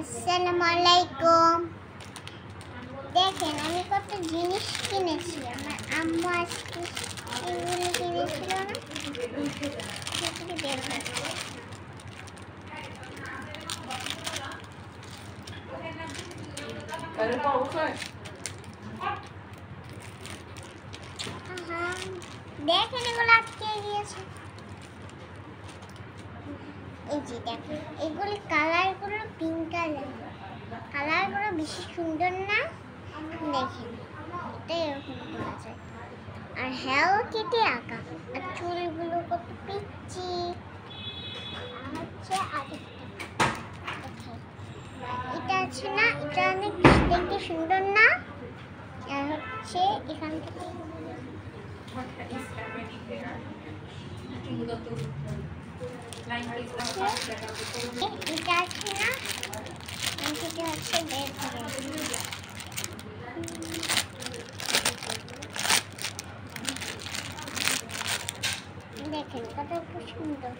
আসসালামু আলাইকুম। দেখেন আমি কত জিনিস কিনেছি। আমার আম্মু আজকে এগুলো কিনেছিল না, সেগুলো দেখেন। দেখেন এগুলো আটকে গিয়েছে। এই যে দেখেন এগুলি কালারগুলো পিঙ্ক কালারগুলো বেশি সুন্দর না? দেখেন এটা এরকম করা যায়। আর হ্যালো কেটে আঁকা, আর চুলগুলো কত পিচ্ছি। হচ্ছে এটা আছে না, এটা অনেক দেখতে সুন্দর না? আর হচ্ছে এখান থেকে এটা আছে না, এটা হচ্ছে বের করে দেখেন কত সুন্দর।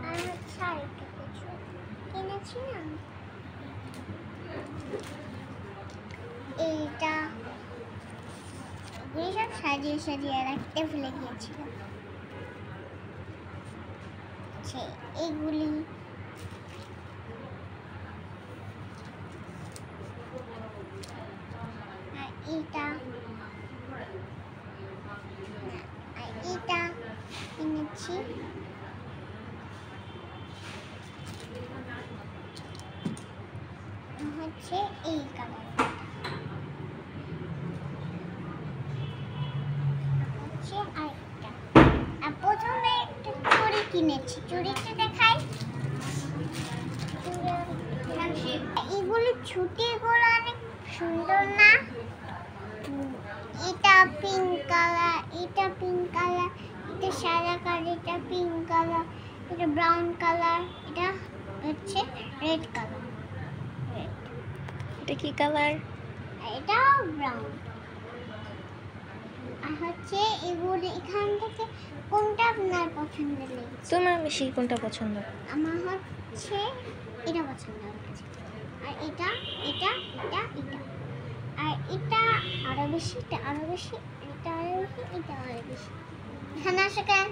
আর হচ্ছে আরেকটা কিছু কিনেছি না, এইটা সব সাজিয়ে সাজিয়ে রাখতে ভুলে গিয়েছিলাম। এইগুলি আর এটা কিনেছি। হচ্ছে এই কালার হচ্ছে আরেকটা। আর প্রথমে একটা চুড়ি কিনেছি, চুড়িটা দেখাই। এগুলো ছুটিগুলো অনেক সুন্দর না? এটা পিঙ্ক কালার, এটা পিঙ্ক কালার, এটা সাদা কালার, এটা পিঙ্ক কালার, এটা ব্রাউন কালার, এটা হচ্ছে রেড কালার। এটা কি কালার? এটা ব্রাউন। আর হচ্ছে এগুলো এখান থেকে কোনটা আপনার পছন্দ লেগেছে? তোমার বেশি কোনটা পছন্দ? আমার হচ্ছে এটা পছন্দ হয়েছে। আর এটা এটা এটা এটা আর এটা আরো বেশি, এটা আরো বেশি, এটা আরো বেশি, এটা আরো বেশি। এখানে আসে কেন?